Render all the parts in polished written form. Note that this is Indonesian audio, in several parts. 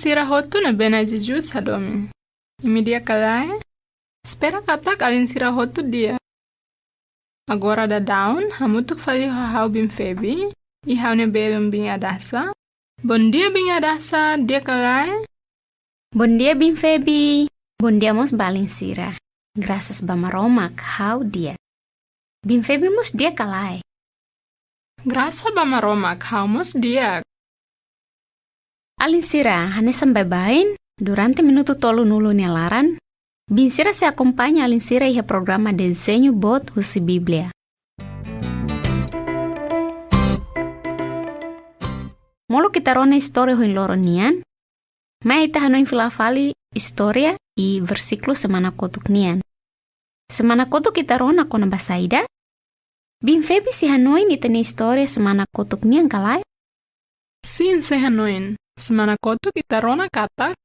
sira hotu na bena Jesus hadomi. Imi dia kalai. Spera katak alin sira hotu dia. Agora da daun, hamutuk fali hau bim febi. Ihau ne belum bing adasa. Bon dia bing adasa, dia kalai. Bon dia bim febi. Bon dia mos balin sira. Graças bamaromak hau dia. Bim febi mos dia kalai. Grasa bamaromak hau mos dia. Alin sira, hane sampai bain. Durante minuto tolu nulu laran. Bin sira se acompanha alin sira iha programa Dezenhu bot hosi Biblia. Molo kita rona Istoria hoin Loron Nian. Mai ita hanoin filafali Istoria i versículo semana kotuk Nian. Semana kotuk kita rona kona basaida. Bin febi si hanoin itene Istoria semana kotuk Nian kalai. Sim, se hanoin. Semana kotuk kita rona katak.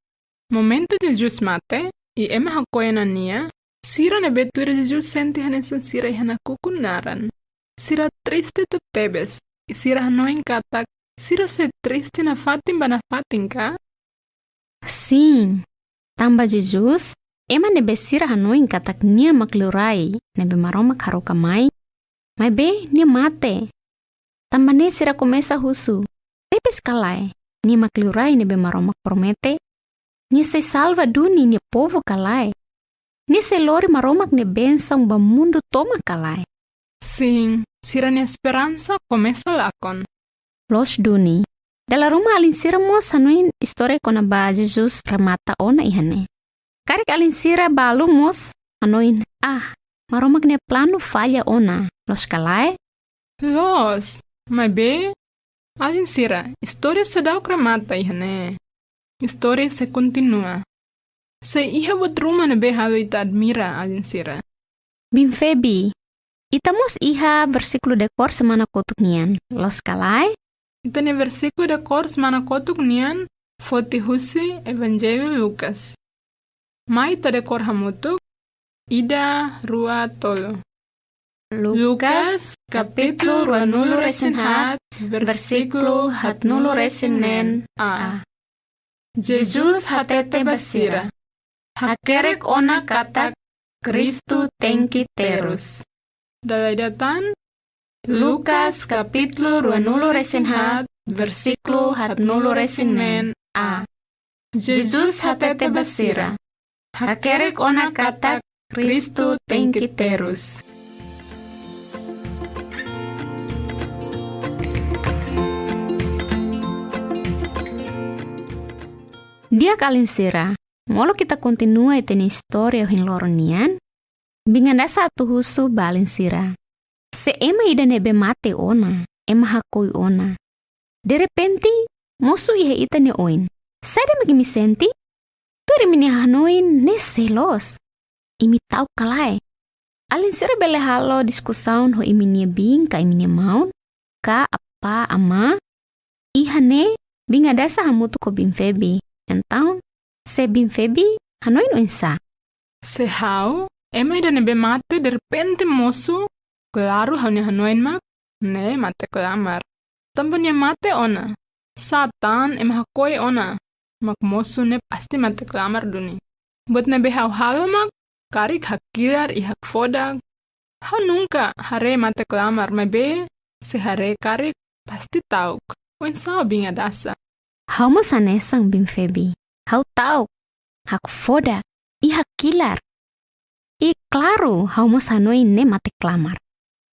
Momento Jesus mate. I ema hakoya na nia, sira ne betura Jesus senti hanesan sira ihana kukunaran. Sira triste tu tebes, i sira hanoin katak, sira se triste na fatin ba na fatin ka? Sim, tamba Jesus, ema nebe sira hanoin katak nia maklurai, nebe maroma karoka mai be nia mate. Tamba ne sira komesa husu, tebes kalai, nia maklurai nebe maroma promete, nia se salva duni nia povo kalai. Nia se lori maromak ne bensang ba mundo toma kalai. Sim, sira nia esperança começa lakon. Los duni. Dala rumah alin sira mos hanuin Istoria kona ba Jesus ramata ona ihane. Karik alin sira balu mos hanuin maromak ne plano falha ona. Los kalai. Los, mas be, alin sira, Istoria sedau ramata ihane. Istoria se continua. Se iha buat rumah na behalo ita admira alin sira. Bim febi. Itamos iha versículo dekor semana kotuk Nian. Los kalai. Ita ne versículo dekor semana kotuk Nian. Foti hosi Evangelho Lucas. Mai ita dekor hamutuk. Ida rua tolo. Lucas capítulo rua nulu resen hat. Versículo hat nulu resen nen a. Jesus hatete basira. Hakerek ona katak Kristu tengki terus. Dalai datan Lucas capítulo ruanulo resen hat versículo hat nulo resen nen a. Jesus hatete basira. Hakerek ona katak Kristu tengki terus. Dia kalin sira, molo kita continua itene Istoria hin Loron Nian, binganda satu husu balin sira. Se ema ida nebe mate ona, ema hakoi ona. De repente, mosu ihe itane oin. Sada magimi senti, turi mini hanoin ne selos. Imi tau kalai. Alin sira bele halo diskusaun ho iminia bing ka iminia maun, ka apa ama, ihane binganda sa hamutu ko bim febi. Então, se bim febi, hanoin insa. Se hau, ema ida nebe mate de repente mosu, claro hau ni hanoin mak, ne mate klamar. Tampanya mate ona. Satan ema hakoi ona, mak mosu ne pasti mate klamar duni. Buat nebe hau halo mak, karik hakilar i hak fodag. Hau nunca hare mate klamar, mabe se hare karik pasti tauk. Insa binga dasa. Hau mo sanesang bim febi. Hau tau. Hak foda. I hak kilar. I claro hau mo sanoi ne mate klamar.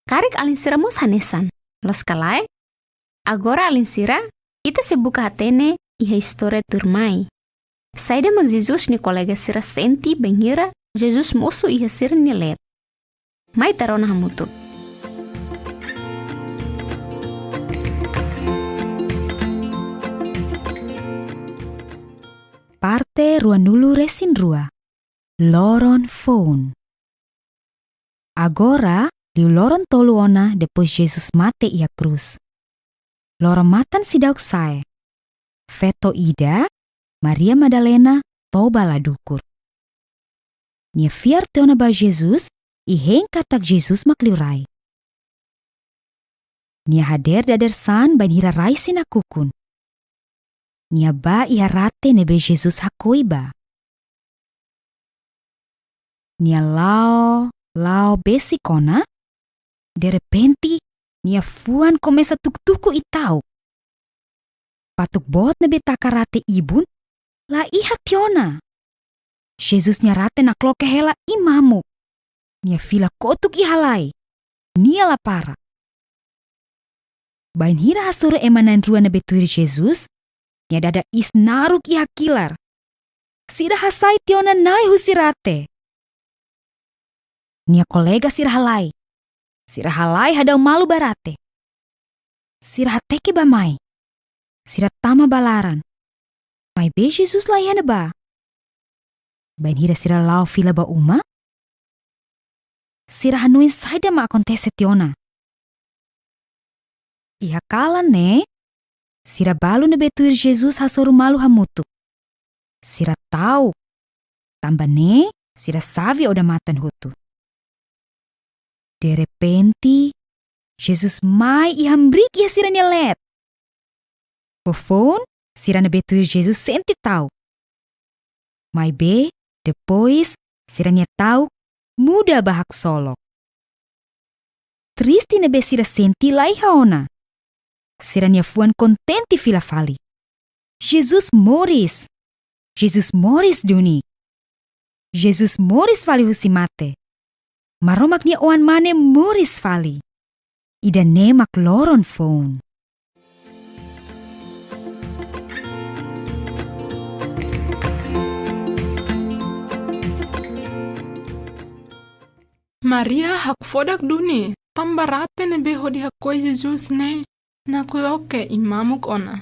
Karik alin sira mo sanesan. Los kalai. Agora alin sira. Ita se buka hatene iha Istoria turmai. Saida mag Jesus ni kolega sira senti bengira. Jesus mosu iha sira ni let. Mai tarona hamutu. Parte ruanulu resin rua. Loron Foun. Agora, liu loron tolu ona depois Jesus mate ia cruz. Loron matan sidauk sae. Feto ida, Maria Madalena, toba la dukur. Nia fiar teona ba Jesus, i heng katak Jesus makliurai. Nia hader dader san ban hira rai sinakukun. nia ba iha rate nebe Jesus hakoiba. Nia lao besi kona, de repenti nia Foun komesa tuk-tuku itau. Patuk bot nebe takarate ibun, la iha tiona. Jesus nia rate na kloke hela imamu. Nia fila kotuk ihalai, nia lapara. Bain hira hasuru emanan rua nebe tuiri Jesus, nia dada is naruk iha kilar. Sira hasai tiona nai husirate. Nia kolega sirahalai. Sirahalai hadau malu barate. Sirahateke bamai. Siratama balaran. Mai be Jesus lai hana ba. Bain hira siralau fila ba uma. Sirahanuin saida ma akontese tiona. Iha kala ne. Sirabalu ne betuir Jesus hasoru malu hamutu. Sira tau. Tamba ne. Sira savi oda matan hutu. De repenti, Jesus mai ihambrik ia siranya let. Foun, sirana betuir Jesus senti tau. Mai be, depois, siranya tau, muda bahak solok. Tristi nebe sira senti lai haona. Siranya Foun kontenti fila fali. Jesus moris duni. Jesus moris fali husimate. Maromak nia oan mane moris fali. Ida nemak Loron Foun. Maria hak fodak duni. Tamba rate nebe hodi hakoi Jesus ne. Na kuloke imamuk ona.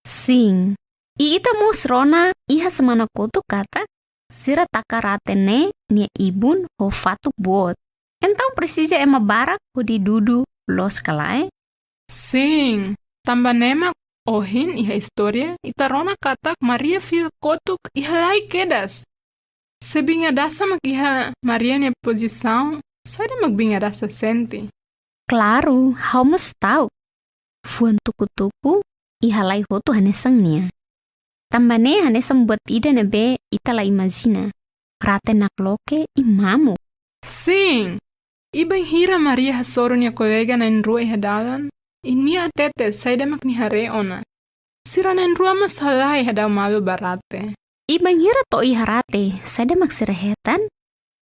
Sim. I ita musrona iha semana kutu kata. Sira takarate ne nia ibun ho fatuk bot. Então precisa ema barak ho di dudu los kalai. Sim. Tamba nemak ohin iha Istoria. Itarona katak Maria fil kotuk iha lai kedas. Sebinga dasa mak iha Maria nia posição. Sada mak binga dasa senti. Claro, hamus tau. Foun tuku-tuku iha lai hotu hanesang nia. Tambane hanesang buat ida nebe ita la imagina. Rate nak loke imamu. Sim. Iba hira Maria hasoru nia kolega na nrua iha dalan. Inia tete saida mak ni hare ona. Sira na nrua mas halai hadau malu barate. Ibang hira to iha rate, sada mak sirahetan.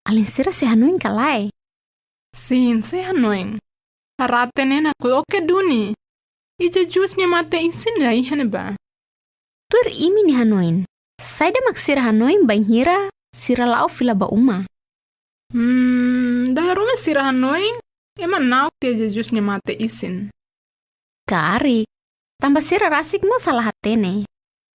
Alin sira si hanuin kalai. Sim, se hanoing. Harate ne nak loke duni. Ija jus nia mate insin la iha neba. Tur imi ni hanuin. Sada mak sira hanuin bang hira sira lau fila ba uma. Dalam rumah sira hanoing. Eman nauk tia jus nia mate isin. Karik. Tambah sira rasik mo salah hatene.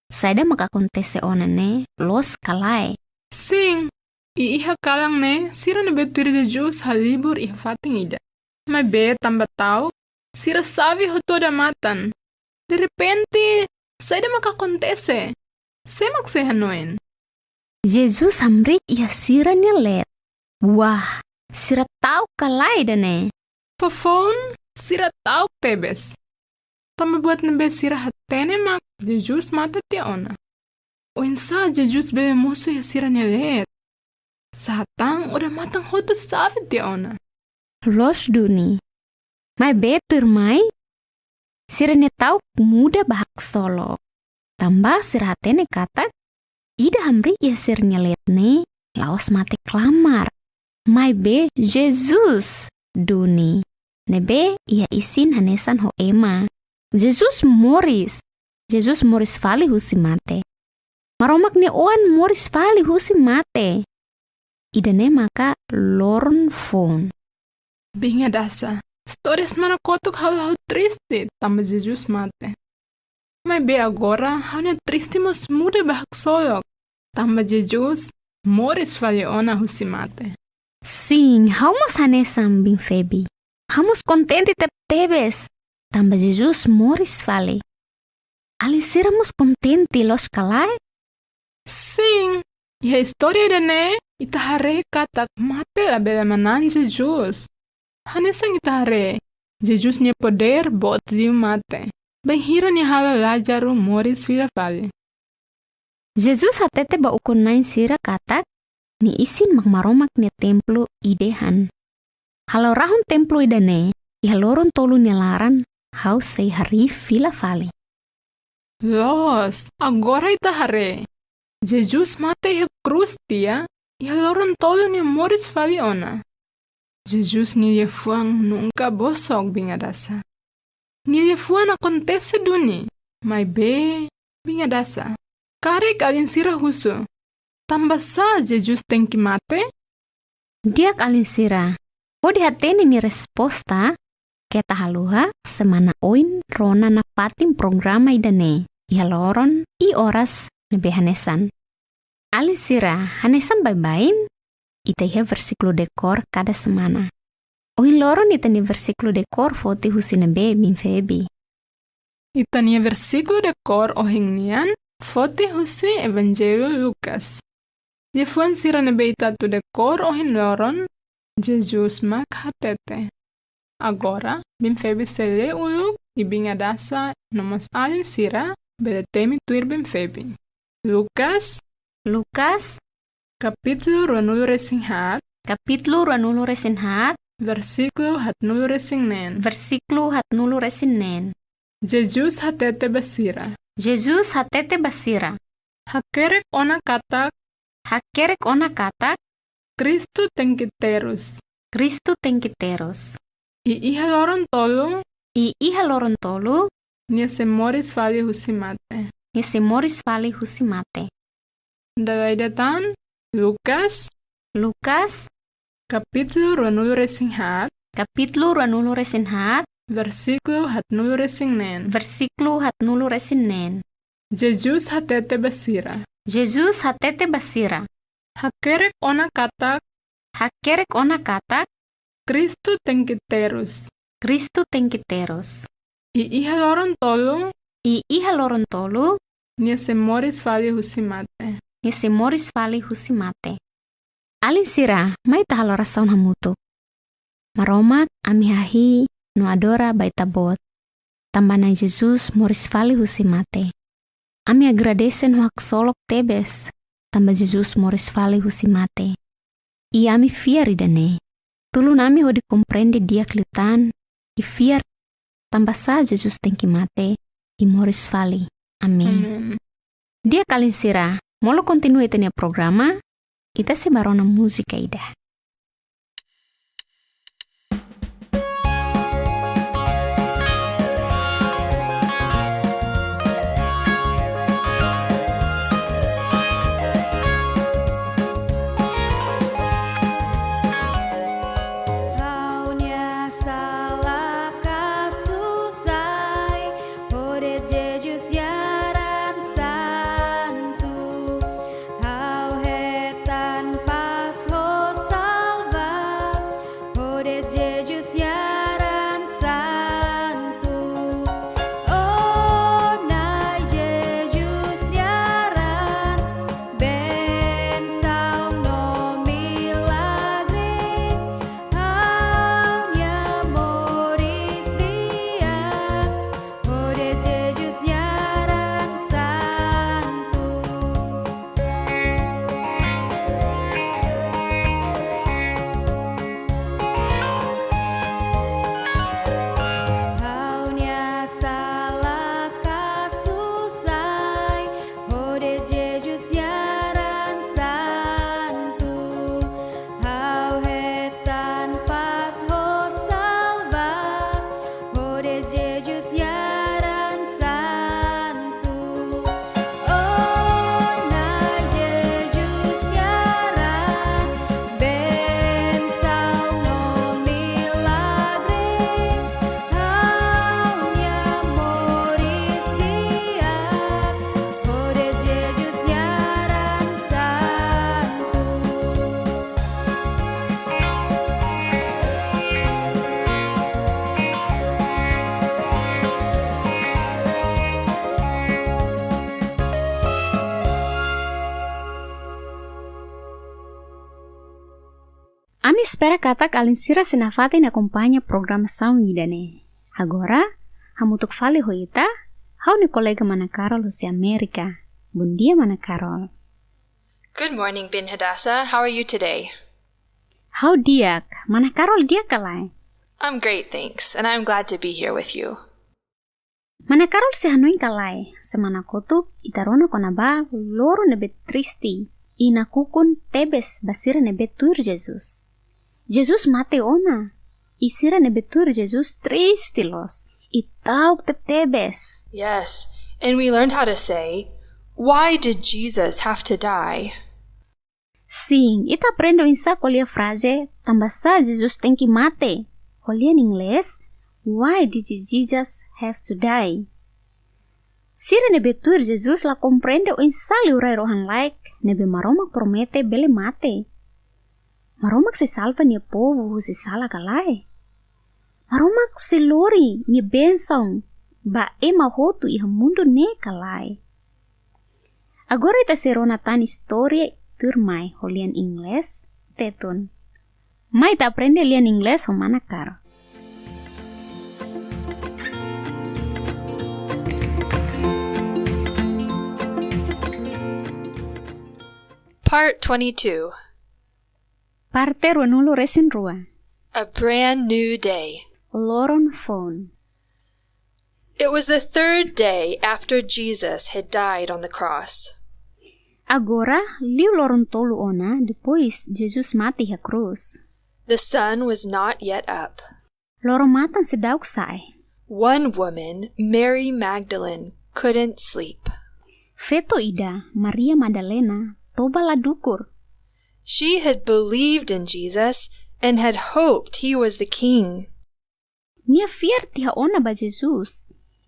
Sada mak akontese onane los kalai. Sing. Iha kalang ne. Sira ne betuir jus halibur iha fating ida. Mai be tambah tau. Sira savi hotoda matan. De repente. Saida mak akontese. Semak se hanoin. Jesus hamrik iha sira nia let. Wah, sira tau kalai dane. Foun, sira tau tebes. Tamba buat nebe sira hatene mak Jesus mata tia ona. O insa Jesus bebe musuh ya sira nia let. Satang udah matang hotu savi tia ona. Los duni. Mai betur mai. Sira nia tau muda bahak solo. Tambah sira hatene kata. Ida hamrik iha sira nia let ne. Laos mate klamar. Mai be Jesus duni. Nebe iha isin hanesan ho ema. Jesus moris fali husi mate. Maromak ni oan moris fali husi mate. Idane maka Loron Foun. Binga dasa. Stories mana kotuk hal-hal triste tambah Jesus mate. Mai be agora hanya triste mas muda bahak solok. Tambah Jesus moris fali ona husi mate. Sim, hamus hanesan bing Febi. Hamus contente tebes. Tambah Jesus moris fali. Alisiramos contente los kalai. Sim, e a história da ne itahare katak mate la bela manan Jesus. Hanesang itahare. Jesus nia poder bot liu mate. Benghiro ni hala lajaru moris vila vale. Jesus hatete ba ukun nain sira katak ni isin magmaromak ni templo idehan. Halo rahun templo idane, ihaloron tolu nilaran hau sei hari vila vale. Los, agora ita hare. Jesus mate he cruz tia, ihaloron tolu ni moris vale ona. Jesus ni Foun nunca bosok bingadasa. Ni Foun acontece duni, mai be bingadasa. Kare kalin sira husu. Tambah sa Jesus tengki mate? Dia kalin sira. Podi hateni ni resposta keta haluha semana oin rona na patim programa idane. Ia loron I oras nebe hanesan. Alin sira hanesan bain ite versículo dekor kada semana. Oin loron itani versículo dekor foti husinebe bin febi. Itani versículo dekor ohing Nian foti husi Evangelho Lucas. Ye Foun sira nebe itatu dekor ohin loron Jesus mak hatete. Agora bin febi sele uluk ibingadasa nomos alin sira beletemi tuir bin febi. Lucas kapitulo ranulu resinghat versículo hatnulu resingnen. Jesus hatete basira. Hakerek ona katak Kristu tengkiterus. I iha loron tolu nia se moris vale husimate. Dalai datan Lucas kapitulo ranulu resinghat versículo hatnulu resingnen. Jesus hatete basira. Hakerek ona katak Kristu tengkiterus. I iha loron tolu nia se moris vale husimate. Alin sira mai tahalora saun hamutu. Maromak amihahi no adora baitabot. Tambana Jesus moris vale husimate. Ami agradecen hak solok tebes. Tamba Jesus moris vale husimate. I ami fiar idane. Tulu nami ho dikomprende dia klitan. I fiar tamba sa Jesus tengki mate. I moris vale. Amen. Dia kalin sira. Molo continue tenia programa. Ita se barona música ida. Ami spera katak alin sira senafate na kompanya programa Foun idane. Agora, Hamutuk fali hoita, hau ni kolega mana Karol hosi Amerika. Bundia mana Karol. Good morning, Bin Hadassah. How are you today? Hau diak, mana Karol dia kalai. I'm great, thanks, and I'm glad to be here with you. Mana Karol se hanuin kalai, semana kotuk itarona kona ba loro nebe tristi. Ina kukun tebes basira nebe tur Jesus. Jesus mate ona. Isira nebe tur Jesus tristi los. Itauk tebes. Yes, and we learned how to say, why did Jesus have to die? Sim, ita aprendo insa kolia frase tambasa Jesus tem que mate. Kolia in inglês, why did Jesus have to die? Sira nebe tur Jesus la comprende o insali urai rohan like nebe maromak promete bele mate. Maromak se salva nia povo se sala kalai. Maromak se lori nia bensão ba ema hotu iha mundo ne kalai. Agora ita serona tan Istoria turmai holian inglês tetun. Mai ta aprende lian inglês ho mana karo. Part 22. Parte ruanulu resin rua. A brand new day. Loron Foun. It was the third day after Jesus had died on the cross. Agora, liu loron tolu ona depois Jesus mati ha cruz. The sun was not yet up. Loron matan sedauk sai. One woman, Mary Magdalene, couldn't sleep. Feto ida, Maria Madalena, toba la dukur. She had believed in Jesus and had hoped he was the king. Nia fiar tiha ona ba Jesus.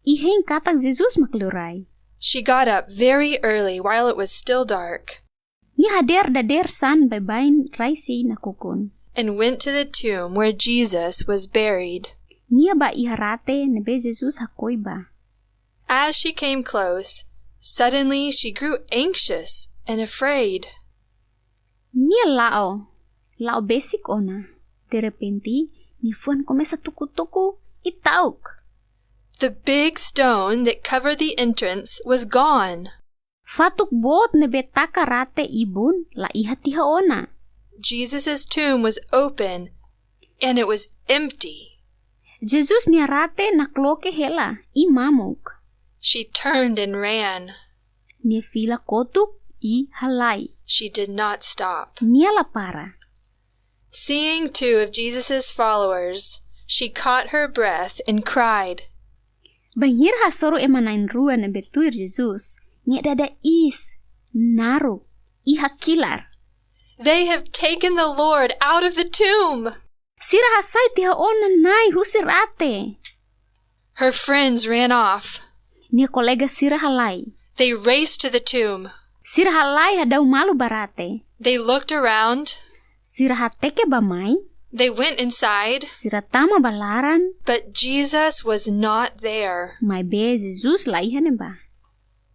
Iheng katak Jesus maklurai. She got up very early while it was still dark Nia hader dader san bain raisi nakukun. and went to the tomb where Jesus was buried. Nia ba iharate nebe Jesus hakoi ba. As she came close, suddenly she grew anxious and afraid. Nia lao basic ona. De repente, ni fuan começa tuku-tuku itauk. The big stone that covered the entrance was gone. Fatuk bot nebe takarate ibun la ihatiha ona. Jesus' tomb was open and it was empty. Jesus niarate nakloke hela imamuk. She turned and ran. Nia fila kotuk I halai. She did not stop. Nia la para. Seeing two of Jesus' followers, she caught her breath and cried. Banhir hasoro emanain rua na betuir Jesus. Nia dada is naru ihakilar. They have taken the Lord out of the tomb. Sira hasai tiha ona nai husirate. Her friends ran off. Nia kolega sira halai. They raced to the tomb. Sira halai hadau malu barate. They looked around. Sira hateke bamai. They went inside, Sira tama balaran. but Jesus was not there. Mai be Jesus la ihane ba.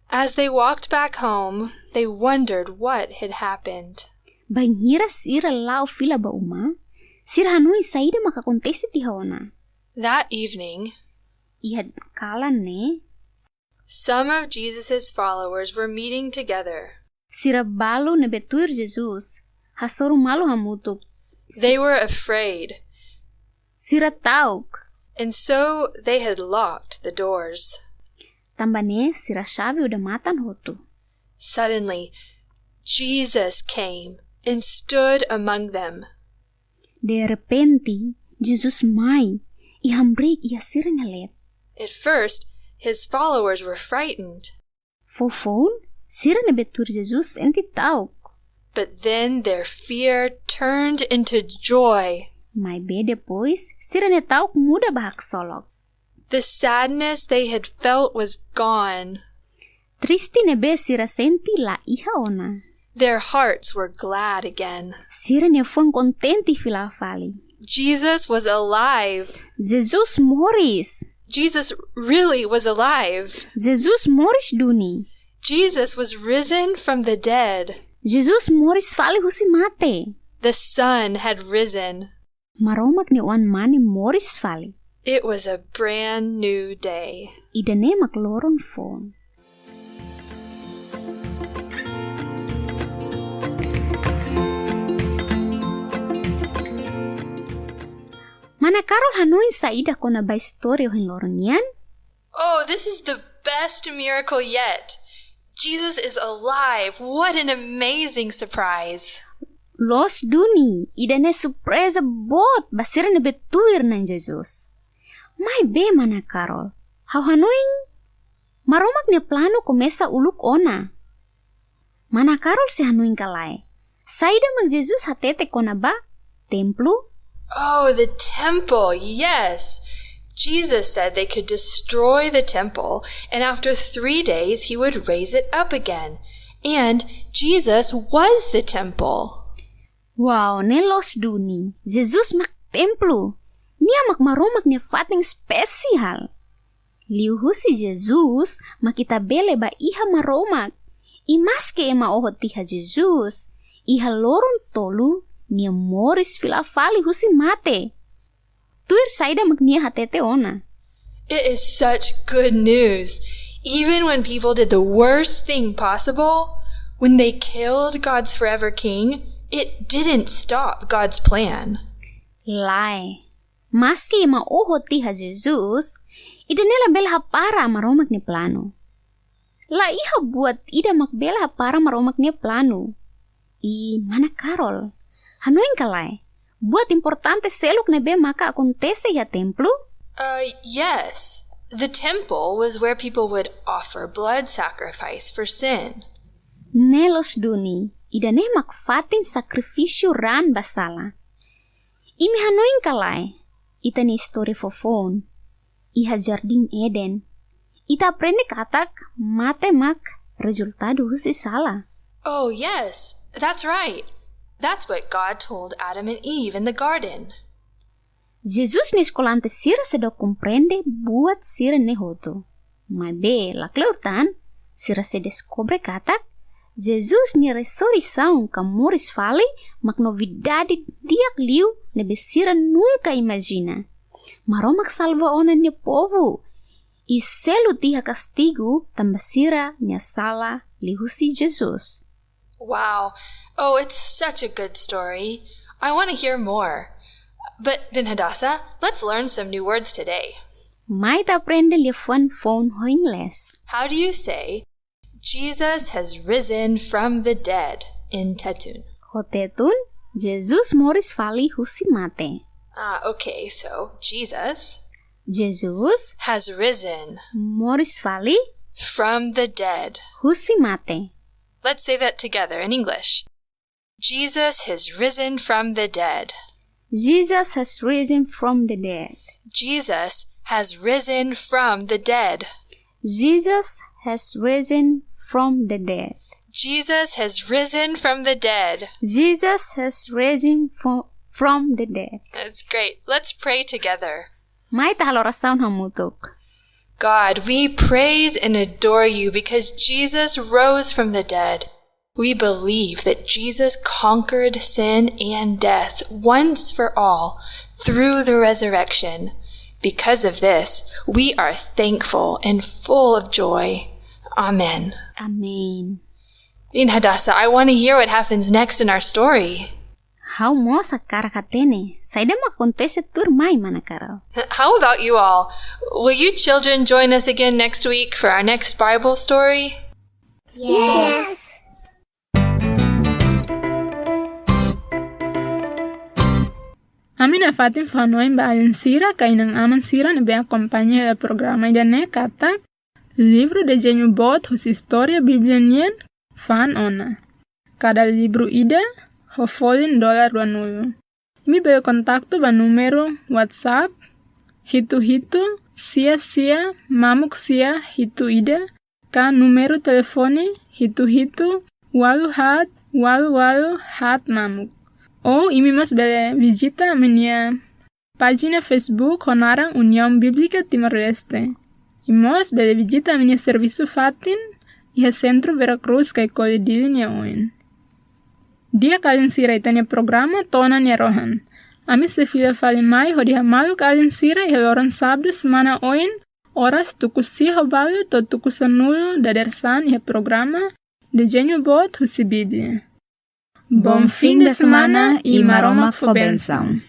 As they walked back home, they wondered what had happened. Banhira sira lau fila ba uma. Sira hanui saida makakontesi tiha ona. That evening, Ihad kalan ne. some of Jesus' followers were meeting together. Sira balu ne betuir Jesus. Hasoru malu hamutuk. They were afraid, Sira tauk. and so they had locked the doors. Tambane sira chave udah matan hotu. Suddenly, Jesus came and stood among them. De repente, Jesus mai. Ihambrik ia sira ngalet. At first, his followers were frightened, Foun, sira ne betuir Jesus enti tauk. but then their fear turned into joy. Mai be depois, sira ne tauk muda bahak solok. The sadness they had felt was gone. Tristi ne be sira senti la iha ona. Their hearts were glad again. Sira ne fuan contenti fila fali. Jesus was alive. Jesus moris. Jesus really was alive. Jesus moris duni. Jesus was risen from the dead. Jesus moris fali husi mate. The sun had risen. Maromak ni wan mani moris fali. It was a brand new day. Ida nemak Loron Foun. Mana Karol hanuin sa ida kona ba Istoria hin Loron Nian? Oh, this is the best miracle yet. Jesus is alive. What an amazing surprise. Los duni, ida ne surpresa bot basira ne betuir nan Jesus. Mai be mana Karol. Hau hanuin maromak ne plano komesa uluk ona. Mana Karol si hanuin kalai. Saida mag Jesus hatete kona ba templo? Oh, the temple, yes. Jesus said they could destroy the temple, and after 3 days he would raise it up again. And Jesus was the temple. Wow, nelos duni. Jesus mak templo. Nia mak maromak ne fating spesial. Liuhu si Jesus makita bele ba iha maromak. Imaske ema ohot tiha Jesus. Iha Loron tolu. Nia moris filafali husi mate. Tuir saida magnia hatete ona. It is such good news. Even when people did the worst thing possible, when they killed God's forever king, it didn't stop God's plan. Lai. Maski ema ohoti ha Jesus, ida nela belha para maromak ni plano. La iha buat ida makbela para maromak ni plano. I mana Karol? Hanuin kalai, buat importante seluk nebe maka acontece ya templo? Yes. The temple was where people would offer blood sacrifice for sin. Nelos duni, ida ne makfatin sacrificio ran basala. Imi hanuin kalai, ita ni Istoria Foun, iha Jardin Eden. Ita aprende katak mate mak resultado husi sala. Oh, yes. That's right. That's what God told Adam and Eve in the garden. Jesus ni escolante sira se do comprende buat sira ne hoto. Mai be la kleutan, sira se descobre katak, Jesus ni ressurreição ka moris fali mak novidade diak liu ne besira nunca imagina. Maromak salva ona ni povo. I selu tiha castigo tambasira ni sala lihusi Jesus. Wow. Oh, it's such a good story. I want to hear more. But, Bin Hadassah, let's learn some new words today. Mai ta aprende li Foun ho inglés. How do you say, Jesus has risen from the dead in Tetun? Hotetun, Jesus moris fali husi mate. Okay, so Jesus Jesus has risen moris fali from the dead. husi mate. Let's say that together in English. Jesus has risen from the dead. Jesus has risen from the dead. Jesus has risen from the dead. Jesus has risen from the dead. Jesus has risen from the dead. Jesus has risen from the dead. That's great. Let's pray together. Mai tahalorasaun hamutuk. God, we praise and adore you because Jesus rose from the dead. We believe that Jesus conquered sin and death once for all through the resurrection. Because of this, we are thankful and full of joy. Amen. Amen. In Hadassah, I want to hear what happens next in our story. How mo sa karakatene? Saida makontese tur mai mana Karol. How about you all? Will you children join us again next week for our next Bible story? Yes. Amin afatin fanoin ba alin sira kainang aman sira ne be acompaña del programa ida ne kata Livru Dezenhu bot hosi Istoria Biblia Nian fan ona. Cada libro ida $20. Mi be kontakto ba numero WhatsApp hitu sia mamuk sia hitu ida ka numero telefoni hitu walu hat mamuk. O imi mas bele visita minha página Facebook Honarang União Bíblica Timor-Leste. Imos bele visita minha serviço fatin e Centro Veracruz kai kolidili nia oin. Dia kalin sira itania programa tona nia rohan. Ami se filha fale mai hodi hamalu kalin sira e loron sabdo semana oin oras tuku si hobalu to tuku sanulu dadersan e programa Dezenhu bot hosi Biblia. Bom fim de semana e maromak for benção.